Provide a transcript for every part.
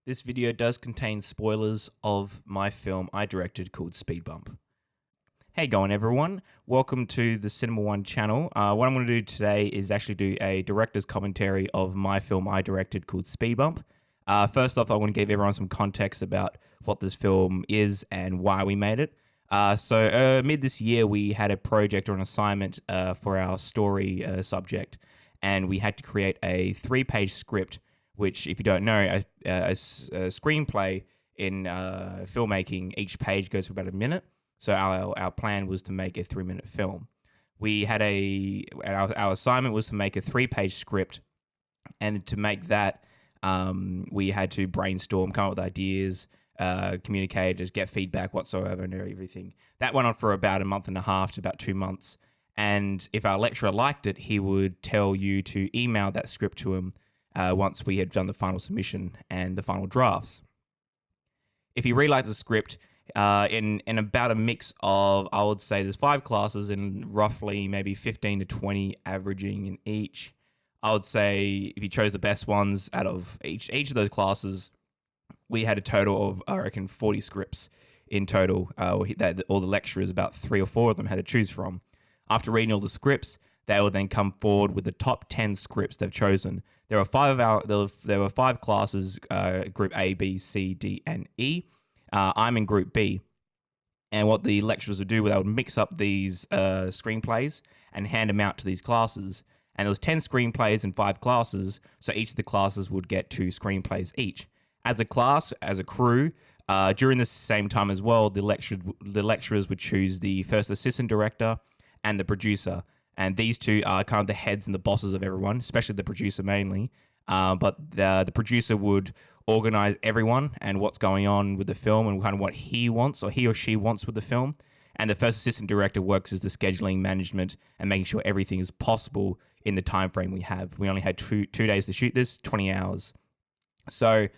This video does contain spoilers of my film I directed called Speed Bump. Hey going everyone, welcome to the Cinema One channel. What I'm going to do today is actually do a director's commentary of my film I directed called Speed Bump. First off, I want to give everyone some context about what this film is and why we made it. Mid this year, we had a project or an assignment for our story subject, and we had to create a 3-page script, which, if you don't know, a screenplay in filmmaking, each page goes for about a minute. So our plan was to make a 3-minute film. We had our assignment was to make a 3-page script, and to make that, we had to brainstorm, come up with ideas, communicate, just get feedback whatsoever and everything. That went on for about a month and a half to about 2 months. And if our lecturer liked it, he would tell you to email that script to him once we had done the final submission and the final drafts. If you really like the script, in about a mix of, I would say there's 5 classes and roughly maybe 15 to 20 averaging in each. I would say if you chose the best ones out of each of those classes, we had a total of, I reckon, 40 scripts in total. All the lecturers, about 3 or 4 of them, had to choose from. After reading all the scripts, they will then come forward with the top 10 scripts they've chosen. There were 5 classes, group A, B, C, D, and E. I'm in group B. And what the lecturers would do, they would mix up these screenplays and hand them out to these classes. And there was 10 screenplays in 5 classes, so each of the classes would get 2 screenplays each. As a class, as a crew, during the same time as well, the lecturers would choose the first assistant director and the producer. And these two are kind of the heads and the bosses of everyone, especially the producer mainly. But the producer would organize everyone and what's going on with the film and kind of what he wants or he or she wants with the film. And the first assistant director works as the scheduling, management, and making sure everything is possible in the time frame we have. We only had two days to shoot this, 20 hours. So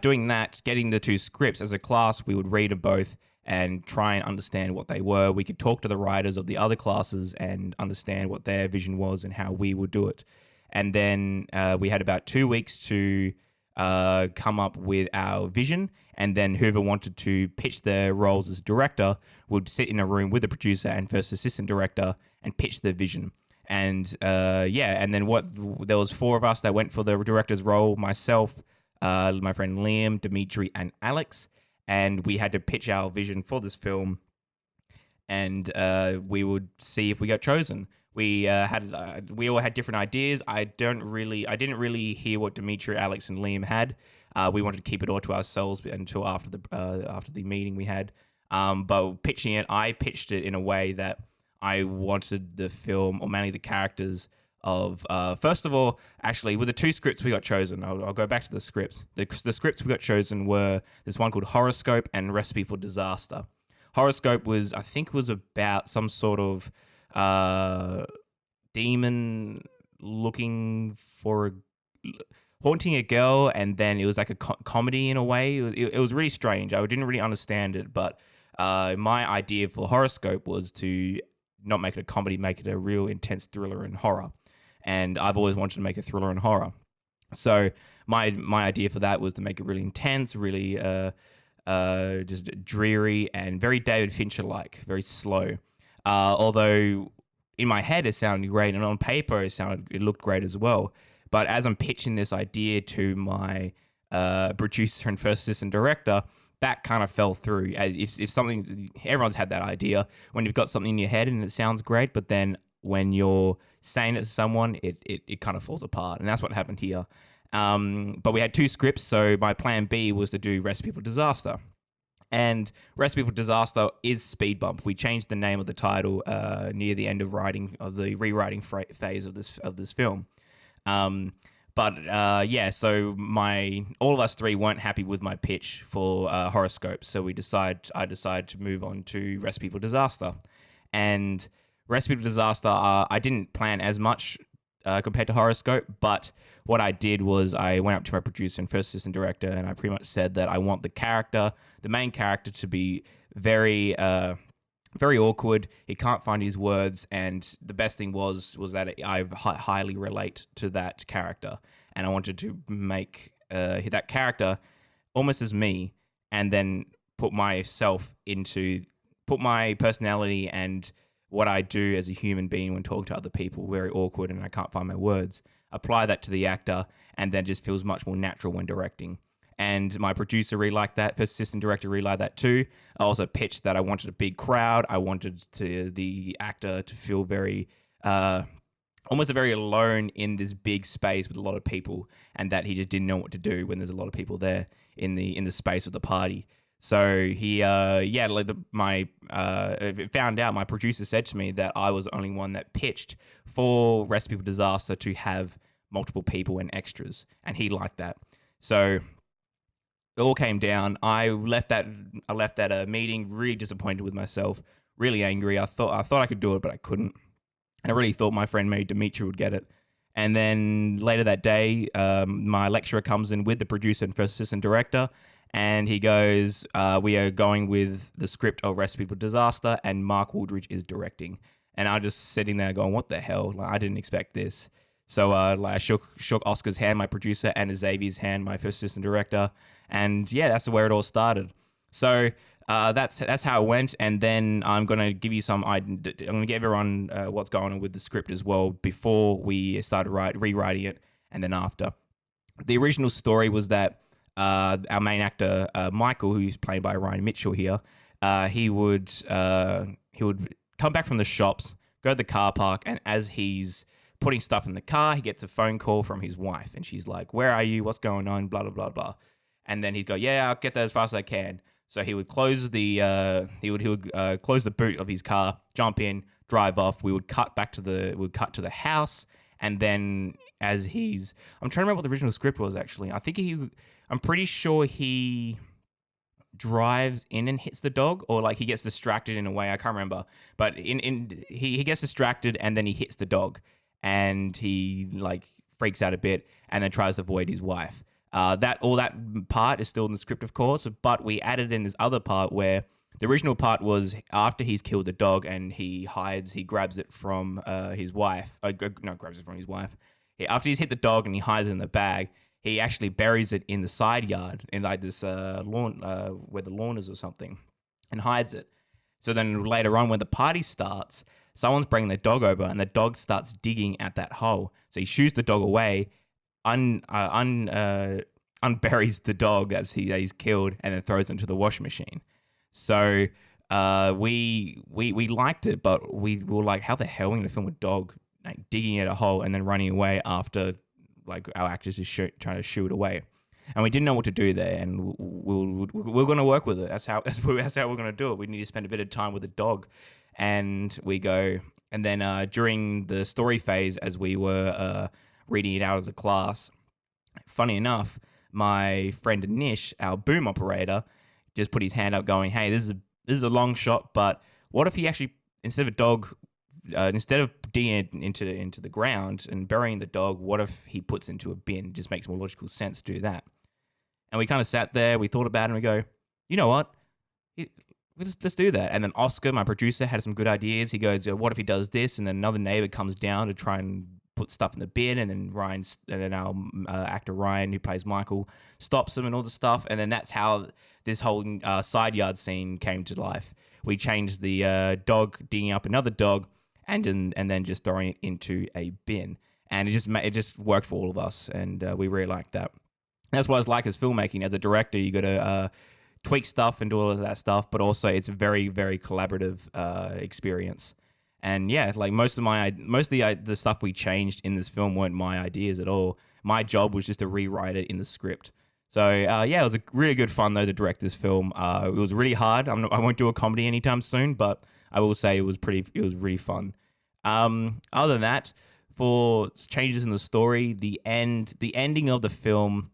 doing that, getting the 2 scripts as a class, we would read them both and try and understand what they were. We could talk to the writers of the other classes and understand what their vision was and how we would do it. And then we had about 2 weeks to come up with our vision, and then whoever wanted to pitch their roles as director would sit in a room with the producer and first assistant director and pitch their vision. And and then there was 4 of us that went for the director's role, myself, my friend Liam, Dimitri, and Alex. And we had to pitch our vision for this film, and we would see if we got chosen. We all had different ideas. I didn't really hear what Dimitri, Alex, and Liam had. We wanted to keep it all to ourselves until after the meeting we had. But pitching it, I pitched it in a way that I wanted the film, or mainly the characters of, first of all, actually, with the 2 scripts we got chosen, I'll go back to the scripts. The scripts we got chosen were this one called Horoscope and Recipe for Disaster. Horoscope was about some sort of demon looking for haunting a girl, and then it was like a comedy in a way. It was really strange. I didn't really understand it, but my idea for Horoscope was to not make it a comedy, make it a real intense thriller and horror. And I've always wanted to make a thriller and horror. So my idea for that was to make it really intense, really just dreary and very David Fincher-like, very slow. Although in my head it sounded great, and on paper it looked great as well. But as I'm pitching this idea to my producer and first assistant director, that kind of fell through. As if something, everyone's had that idea when you've got something in your head and it sounds great, but then when you're saying it to someone, it kind of falls apart, and that's what happened here. But we had 2 scripts, so my plan B was to do Recipe for Disaster. And Recipe for Disaster is Speed Bump. We changed the name of the title near the end of the rewriting phase of this film. So all of us 3 weren't happy with my pitch for Horoscope, so I decided to move on to Recipe for Disaster. And Recipe for Disaster, I didn't plan as much compared to Horoscope, but what I did was I went up to my producer and first assistant director, and I pretty much said that I want the main character, to be very awkward. He can't find his words, and the best thing was that I highly relate to that character, and I wanted to make that character almost as me, and then put myself into put my personality and what I do as a human being when talking to other people, very awkward and I can't find my words, apply that to the actor, and then just feels much more natural when directing. And my producer really liked that. First assistant director really liked that too. I also pitched that I wanted a big crowd. I wanted the actor to feel very almost very alone in this big space with a lot of people, and that he just didn't know what to do when there's a lot of people there in the space of the party. So he found out, my producer said to me that I was the only one that pitched for Recipe for Disaster to have multiple people and extras, and he liked that. So it all came down. I left that meeting really disappointed with myself, really angry. I thought I could do it, but I couldn't. And I really thought my friend mate Dimitri would get it. And then later that day, my lecturer comes in with the producer and first assistant director, and he goes, we are going with the script of Recipe for Disaster, and Mark Woodridge is directing. And I was just sitting there going, what the hell? Like, I didn't expect this. So I shook Oscar's hand, my producer, and Xavier's hand, my first assistant director. And yeah, that's where it all started. So that's how it went. And then I'm going to give you I'm going to give everyone what's going on with the script as well before we started rewriting it, and then after. The original story was that our main actor, Michael, who's played by Ryan Mitchell here, he would come back from the shops, go to the car park, and as he's putting stuff in the car, he gets a phone call from his wife, and she's like, "Where are you? What's going on? Blah blah blah blah." And then he'd go, "Yeah, I'll get there as fast as I can." So he would close the close the boot of his car, jump in, drive off. We would cut to the house, and then I'm trying to remember what the original script was actually. I'm pretty sure he drives in and hits the dog, or like he gets distracted in a way. I can't remember, but he gets distracted and then he hits the dog, and he like freaks out a bit and then tries to avoid his wife. That part is still in the script, of course, but we added in this other part where the original part was after he's killed the dog and he grabs it from his wife. Grabs it from his wife. After he's hit the dog and he hides it in the bag, he actually buries it in the side yard in like this lawn where the lawn is or something, and hides it. So then later on, when the party starts, someone's bringing the dog over, and the dog starts digging at that hole. So he shoos the dog away, unburies the dog as he's killed, and then throws it into the washing machine. So we liked it, but we were like, how the hell are we going to film a dog like digging at a hole and then running away after like our actors is trying to shoo it away? And we didn't know what to do there, and we're going to work with it. That's how we're going to do it. We need to spend a bit of time with the dog, and we go. And then during the story phase, as we were reading it out as a class, funny enough, my friend Nish, our boom operator, just put his hand up, going, "Hey, this is a long shot, but what if he actually instead of digging it into the ground and burying the dog, what if he puts it into a bin? It just makes more logical sense to do that." And we kind of sat there, we thought about it, and we go, you know what? Let's do that. And then Oscar, my producer, had some good ideas. He goes, what if he does this? And then another neighbor comes down to try and put stuff in the bin, and then our actor Ryan, who plays Michael, stops him and all the stuff. And then that's how this whole side yard scene came to life. We changed the dog digging up another dog, and then just throwing it into a bin, and it just worked for all of us, and we really liked that. That's what it's like as filmmaking. As a director, you got to tweak stuff and do all of that stuff, but also it's a very, very collaborative experience. And yeah, like most of the stuff we changed in this film weren't my ideas at all. My job was just to rewrite it in the script. So yeah, it was a really good fun though to direct this film. It was really hard. I won't do a comedy anytime soon, but I will say it was really fun. Other than that, for changes in the story, the ending of the film.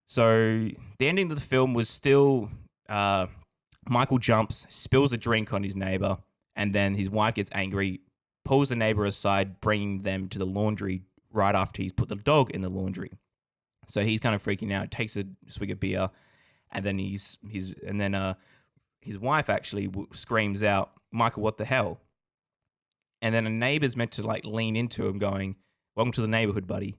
So the ending of the film was still Michael jumps, spills a drink on his neighbor, and then his wife gets angry, pulls the neighbor aside, bringing them to the laundry right after he's put the dog in the laundry. So he's kind of freaking out, takes a swig of beer, and then his wife actually screams out, "Michael, what the hell?" And then a neighbor's meant to like lean into him, going, "Welcome to the neighborhood, buddy."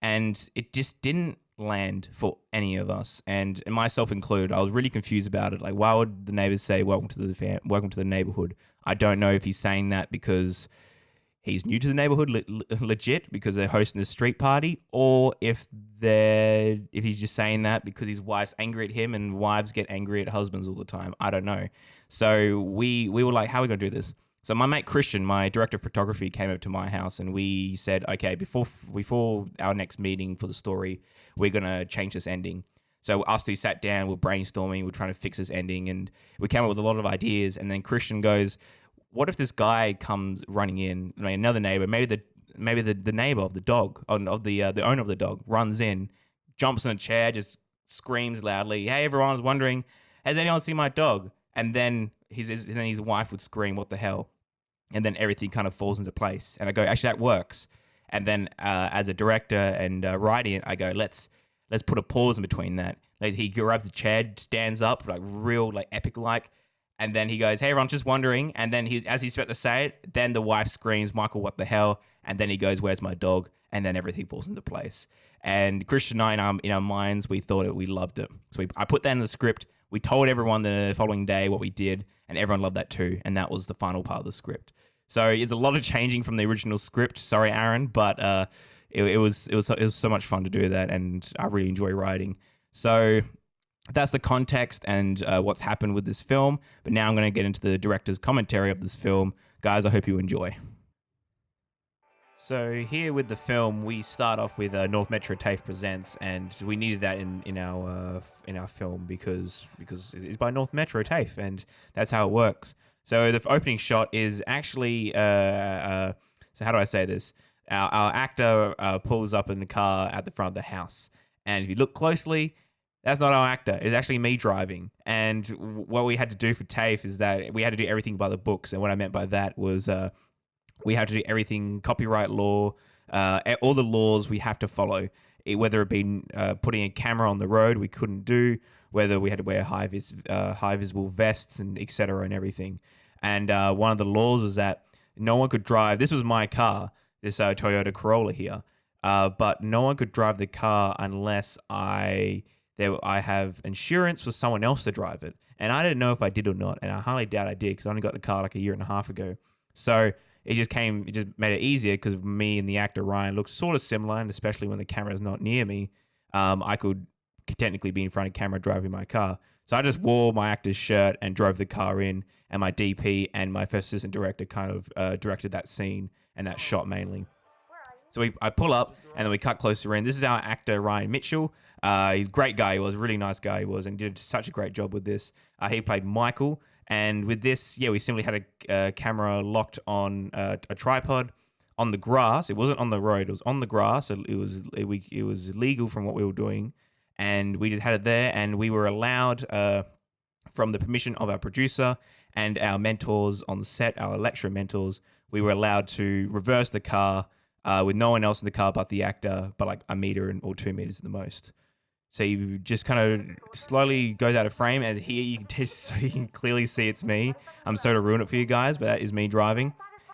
And it just didn't land for any of us, and myself included. I was really confused about it. Like, why would the neighbors say "Welcome to welcome to the neighborhood"? I don't know if he's saying that because he's new to the neighborhood, legit, because they're hosting a street party, or if he's just saying that because his wife's angry at him, and wives get angry at husbands all the time. I don't know. So we were like, how are we gonna do this? So my mate Christian, my director of photography, came up to my house and we said, okay, before our next meeting for the story, we're going to change this ending. So us two sat down, we're brainstorming, we're trying to fix this ending, and we came up with a lot of ideas. And then Christian goes, what if this guy comes running in, another neighbor, maybe the neighbor of the dog, of the owner of the dog, runs in, jumps in a chair, just screams loudly, hey, everyone's wondering, has anyone seen my dog? And then his wife would scream, what the hell? And then everything kind of falls into place. And I go, actually, that works. And then as a director and writing it, I go, let's put a pause in between that. Like, he grabs the chair, stands up, like real, like epic like. And then he goes, hey, everyone's just wondering. And then as he's about to say it, then the wife screams, Michael, what the hell? And then he goes, where's my dog? And then everything falls into place. And Christian and I, in our minds, we loved it. So I put that in the script. We told everyone the following day what we did, and everyone loved that too. And that was the final part of the script. So it's a lot of changing from the original script. Sorry, Aaron, but it was so much fun to do that, and I really enjoy writing. So that's the context and what's happened with this film. But now I'm going to get into the director's commentary of this film. Guys, I hope you enjoy. So here with the film, we start off with North Metro TAFE Presents, and we needed that in our film because it's by North Metro TAFE, and that's how it works. So the opening shot is actually so how do I say this? Our actor pulls up in the car at the front of the house, and if you look closely, that's not our actor. It's actually me driving. And what we had to do for TAFE is that we had to do everything by the books, and what I meant by that was we had to do everything, copyright law, all the laws we have to follow. Whether it be putting a camera on the road, we couldn't do. Whether we had to wear high visible vests and etc. and everything. And one of the laws was that no one could drive. This was my car, this Toyota Corolla here. But no one could drive the car unless I have insurance for someone else to drive it. And I didn't know if I did or not. And I highly doubt I did because I only got the car like a year and a half ago. So it just made it easier because me and the actor Ryan looked sort of similar, and especially when the camera is not near me, I could technically be in front of camera driving my car. So I just wore my actor's shirt and drove the car in, and my DP and my first assistant director kind of directed that scene and that shot mainly. So I pull up and then we cut closer in. This is our actor Ryan Mitchell. He's a great guy. He was a really nice guy. He was, and did such a great job with this. He played Michael. And with this, we simply had a camera locked on a tripod on the grass. It wasn't on the road. It was on the grass. It was legal from what we were doing. And we just had it there, and we were allowed, from the permission of our producer and our mentors on the set, our lecturer mentors, we were allowed to reverse the car with no one else in the car but the actor, but like a meter or 2 meters at the most. So you just kind of slowly goes out of frame, and here you can clearly see it's me. I'm sorry to ruin it for you guys, but that is me driving.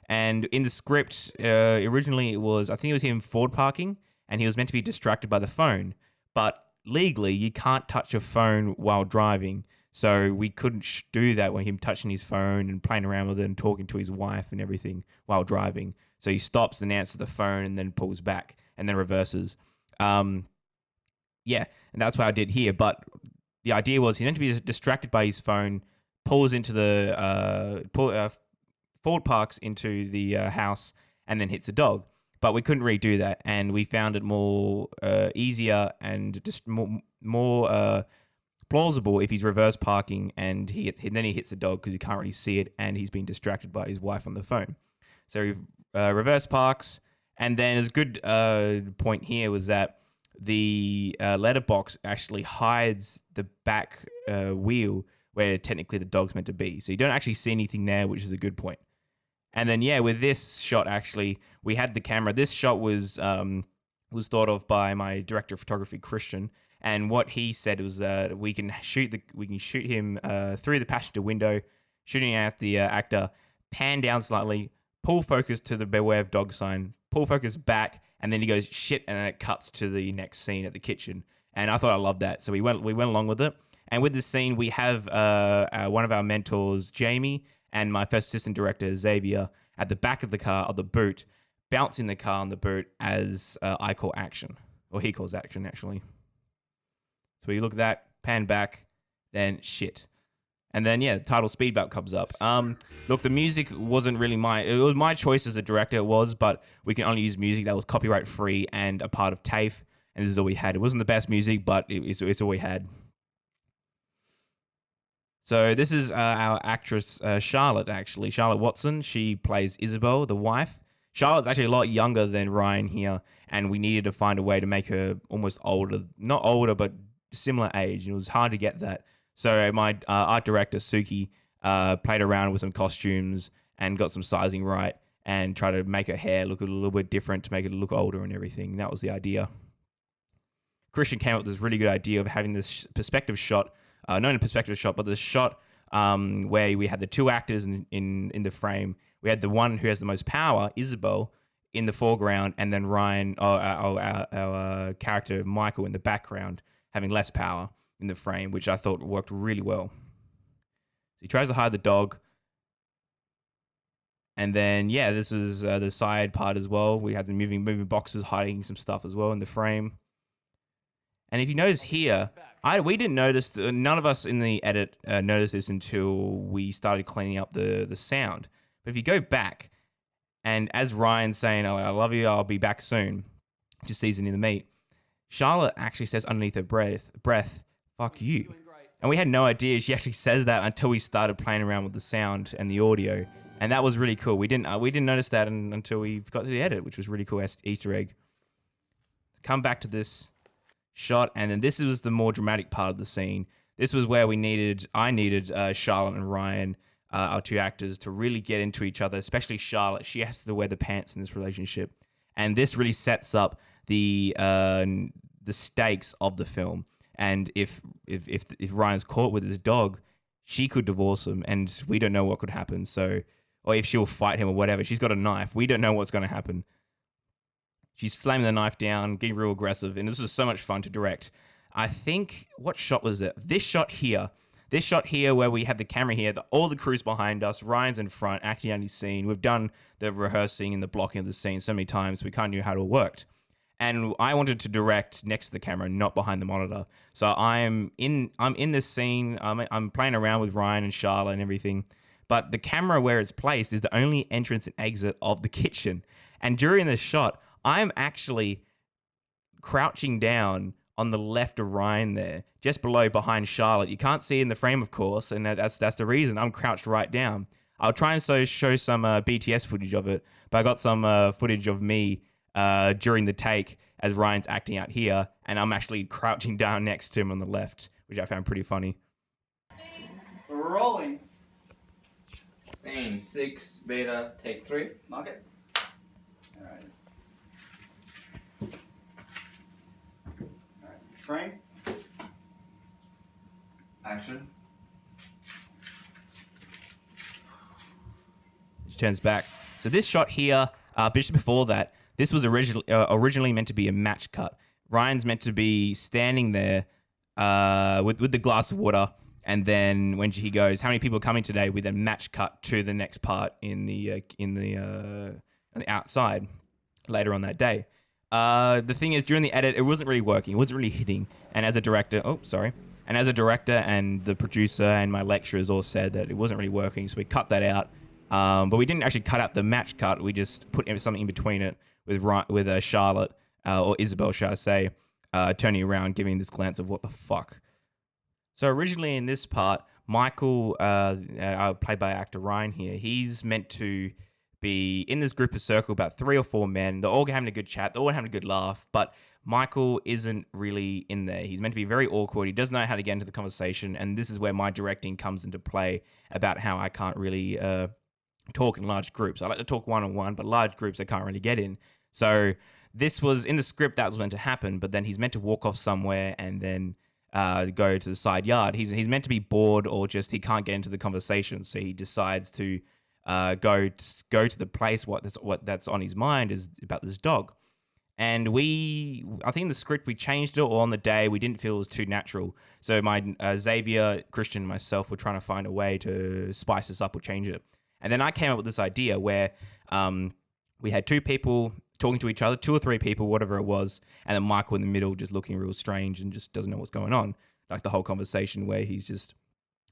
And in the script, originally I think it was him forward parking, and he was meant to be distracted by the phone. But legally, you can't touch your phone while driving. So we couldn't do that when him touching his phone and playing around with it and talking to his wife and everything while driving. So he stops and answers the phone and then pulls back and then reverses. And that's what I did here. But the idea was he's meant to be distracted by his phone, pulls into the forward parks into the house, and then hits the dog. But we couldn't redo that, and we found it more easier and just more plausible if he's reverse parking and then he hits the dog because you can't really see it, and he's being distracted by his wife on the phone. So he reverse parks, and then a good point here was that the letterbox actually hides the back wheel where technically the dog's meant to be. So you don't actually see anything there, which is a good point. And then, with this shot, actually, we had the camera. This shot was thought of by my director of photography, Christian. And what he said was that we can shoot him through the passenger window, shooting at the actor, pan down slightly, pull focus to the beware of dog sign, pull focus back, and then he goes, shit, and then it cuts to the next scene at the kitchen. And I thought I loved that. So we went along with it. And with this scene, we have one of our mentors, Jamie, and my first assistant director, Xavier, at the back of the car, of the boot, bouncing the car on the boot as I call action. Or he calls action, actually. So we look at that, pan back, then shit. And then, yeah, the title Speed Bump comes up. Look, the music wasn't really it was my choice as a director, it was, but we can only use music that was copyright free and a part of TAFE, and this is all we had. It wasn't the best music, but it's all we had. So this is our actress, Charlotte, actually. Charlotte Watson. She plays Isabel, the wife. Charlotte's actually a lot younger than Ryan here, and we needed to find a way to make her almost older. Not older, but similar age, and it was hard to get that. So my art director, Suki, played around with some costumes and got some sizing right and tried to make her hair look a little bit different to make it look older and everything. That was the idea. Christian came up with this really good idea of having this perspective shot, not a perspective shot, but the shot where we had the two actors in the frame. We had the one who has the most power, Isabel, in the foreground, and then Ryan, our character, Michael, in the background, having less power in the frame, which I thought worked really well. So he tries to hide the dog. And then, yeah, this was the side part as well. We had some moving boxes hiding some stuff as well in the frame. And if you notice here, we didn't notice, none of us in the edit noticed this until we started cleaning up the sound. But if you go back, and as Ryan's saying, oh, I love you, I'll be back soon, just seasoning the meat, Charlotte actually says underneath her breath, fuck you. And we had no idea she actually says that until we started playing around with the sound and the audio. And that was really cool. We didn't notice that until we got to the edit, which was really cool Easter egg. Come back to this shot, and then this was the more dramatic part of the scene. This was where I needed Charlotte and Ryan, our two actors, to really get into each other, especially Charlotte. She has to wear the pants in this relationship. And this really sets up the stakes of the film. And if Ryan's caught with his dog, she could divorce him, and we don't know what could happen. So, or if she'll fight him or whatever. She's got a knife. We don't know what's going to happen. She's slamming the knife down, getting real aggressive, and this was so much fun to direct. I think, what shot was it? This shot here where we had the camera here, all the crew's behind us, Ryan's in front, acting out his scene. We've done the rehearsing and the blocking of the scene so many times, we kind of knew how it all worked. And I wanted to direct next to the camera, not behind the monitor. So I'm in this scene. I'm playing around with Ryan and Charlotte and everything. But the camera where it's placed is the only entrance and exit of the kitchen. And during this shot, I'm actually crouching down on the left of Ryan there, just behind Charlotte. You can't see in the frame, of course, and that's the reason I'm crouched right down. I'll try and show some BTS footage of it, but I got some footage of me during the take as Ryan's acting out here, and I'm actually crouching down next to him on the left, which I found pretty funny. We're rolling. Same, 6, beta, take 3. Okay. All right. Frame. Action. She turns back. So this shot here, just before that, this was originally meant to be a match cut. Ryan's meant to be standing there with the glass of water, and then when he goes, "How many people are coming today?" with a match cut to the next part on the outside later on that day. The thing is, during the edit, it wasn't really working. It wasn't really hitting. And as a director, and the producer and my lecturers all said that it wasn't really working, so we cut that out. But we didn't actually cut out the match cut. We just put something in between it with Charlotte, or Isabel, shall I say, turning around, giving this glance of what the fuck. So originally in this part, Michael, played by actor Ryan here, he's meant to be in this group of circle, about 3 or 4 men. They're all having a good chat. They're all having a good laugh. But Michael isn't really in there. He's meant to be very awkward. He doesn't know how to get into the conversation. And this is where my directing comes into play about how I can't really talk in large groups. I like to talk one-on-one, but large groups I can't really get in. So this was in the script that was meant to happen, but then he's meant to walk off somewhere and then go to the side yard. He's meant to be bored, or just he can't get into the conversation. So he decides to go to the place. What that's on his mind is about this dog. And I think in the script we changed it, or on the day we didn't feel it was too natural. So my Xavier, Christian, and myself were trying to find a way to spice this up or change it. And then I came up with this idea where we had two people talking to each other, two or three people, whatever it was, and then Michael in the middle just looking real strange and just doesn't know what's going on. Like the whole conversation where he's just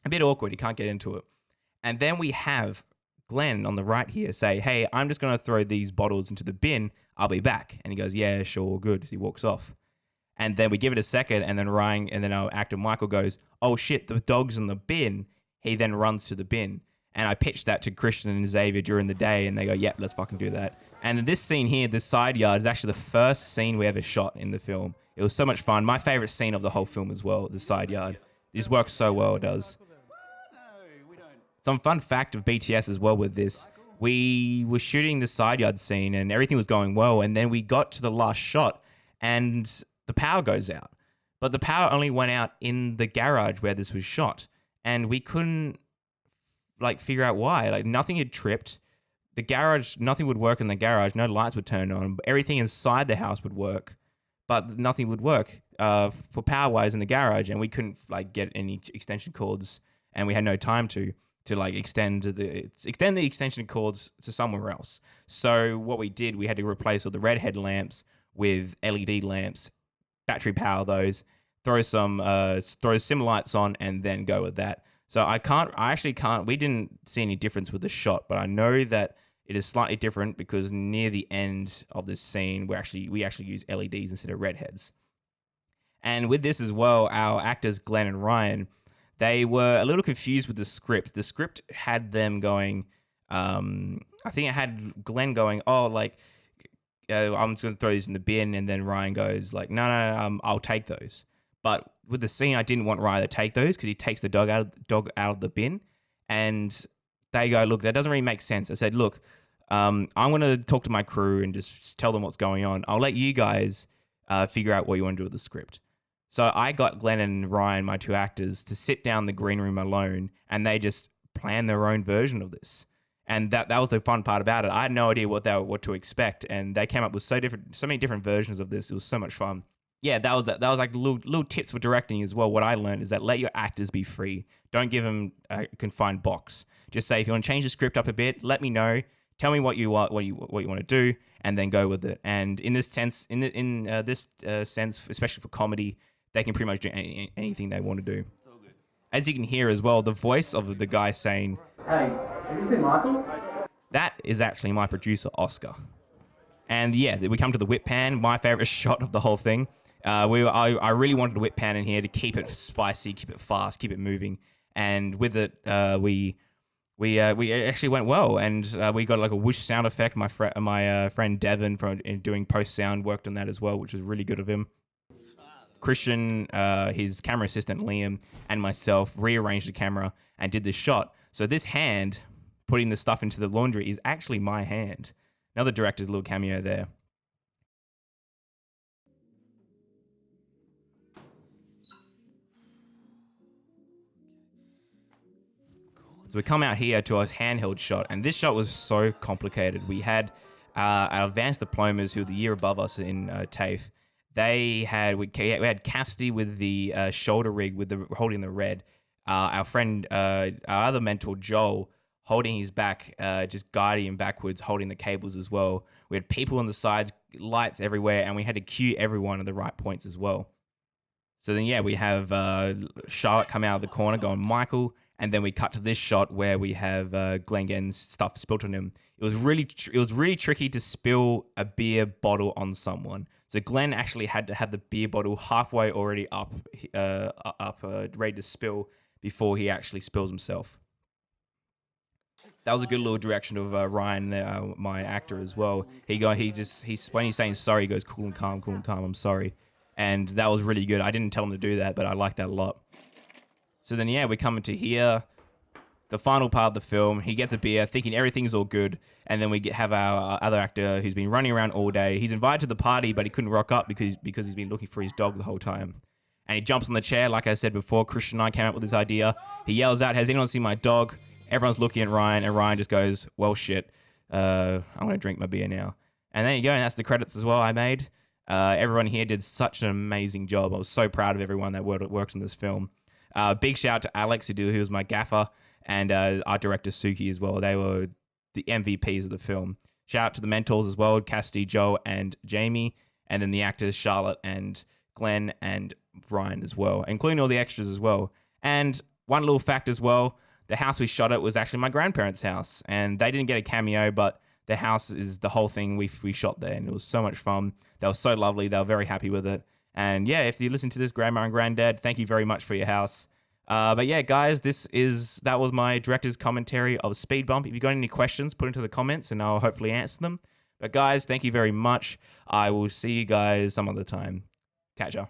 a bit awkward, he can't get into it. And then we have Glenn on the right here say, hey, I'm just going to throw these bottles into the bin. I'll be back. And he goes, yeah, sure, good. He walks off. And then we give it a second, and then Ryan, and then our actor Michael goes, oh shit, the dog's in the bin. He then runs to the bin. And I pitched that to Christian and Xavier during the day, and they go, yep, let's fucking do that. And this scene here, this side yard, is actually the first scene we ever shot in the film. It was so much fun. My favorite scene of the whole film as well, the side yard. This works so well, it does. Some fun fact of BTS as well with this. We were shooting the side yard scene and everything was going well. And then we got to the last shot and the power goes out. But the power only went out in the garage where this was shot. And we couldn't figure out why. Like nothing had tripped. The garage, nothing would work in the garage. No lights would turn on. Everything inside the house would work. But nothing would work for power wires in the garage. And we couldn't get any extension cords. And we had no time to extend the extension cords to somewhere else. So what we did, we had to replace all the red headlamps with LED lamps, battery power those, throw sim lights on, and then go with that. So I actually can't. We didn't see any difference with the shot, but I know that it is slightly different because near the end of this scene, we actually use LEDs instead of redheads. And with this as well, our actors Glenn and Ryan, they were a little confused with the script. The script had them going, I think it had Glenn going, I'm just going to throw these in the bin. And then Ryan goes no, I'll take those. But with the scene, I didn't want Ryan to take those because he takes the dog out of the bin. And they go, look, that doesn't really make sense. I said, look, I'm going to talk to my crew and just tell them what's going on. I'll let you guys figure out what you want to do with the script. So I got Glenn and Ryan, my two actors, to sit down in the green room alone, and they just planned their own version of this. And that was the fun part about it. I had no idea what to expect, and they came up with so many different versions of this. It was so much fun. Yeah, that was like little tips for directing as well. What I learned is that let your actors be free. Don't give them a confined box. Just say if you want to change the script up a bit, let me know. Tell me what you want to do, and then go with it. And in this sense, especially for comedy, they can pretty much do anything they want to do. As you can hear as well, the voice of the guy saying, Hey, have you seen Michael? that is actually my producer, Oscar. And yeah, we come to the whip pan, my favorite shot of the whole thing. I really wanted a whip pan in here to keep it spicy, keep it fast, keep it moving. And with it, we actually went well. And we got a whoosh sound effect. My friend Devin from doing post sound worked on that as well, which was really good of him. Christian, his camera assistant Liam, and myself rearranged the camera and did this shot. So this hand, putting the stuff into the laundry, is actually my hand. Another director's little cameo there. So we come out here to a handheld shot, and this shot was so complicated. We had our advanced diplomas who were the year above us in TAFE. We had Cassidy with the shoulder rig with holding the red. Our friend, our other mentor Joel, holding his back, just guiding him backwards, holding the cables as well. We had people on the sides, lights everywhere, and we had to cue everyone at the right points as well. So then, we have Charlotte come out of the corner going, Michael, and then we cut to this shot where we have Glenn getting stuff spilt on him. It was really tricky to spill a beer bottle on someone. So Glenn actually had to have the beer bottle halfway already up, ready to spill before he actually spills himself. That was a good little direction of Ryan, my actor as well. When he's saying sorry, he goes cool and calm, I'm sorry. And that was really good. I didn't tell him to do that, but I liked that a lot. So then, we come into here, the final part of the film. He gets a beer, thinking everything's all good. And then we have our other actor who's been running around all day. He's invited to the party, but he couldn't rock up because he's been looking for his dog the whole time. And he jumps on the chair. Like I said before, Christian and I came up with this idea. He yells out, has anyone seen my dog? Everyone's looking at Ryan, and Ryan just goes, well, shit, I'm going to drink my beer now. And there you go. And that's the credits as well I made. Everyone here did such an amazing job. I was so proud of everyone that worked on this film. Big shout out to Alex, who was my gaffer, and art director Suki as well. They were the MVPs of the film. Shout out to the mentors as well, Cassidy, Joe, and Jamie, and then the actors Charlotte and Glenn and Ryan as well, including all the extras as well. And one little fact as well, the house we shot at was actually my grandparents' house, and they didn't get a cameo, but the house is the whole thing we shot there, and it was so much fun. They were so lovely. They were very happy with it. And yeah, if you listen to this, Grandma and Granddad, thank you very much for your house. But yeah, guys, that was my director's commentary of Speed Bump. If you got any questions, put into the comments, and I'll hopefully answer them. But guys, thank you very much. I will see you guys some other time. Catch ya.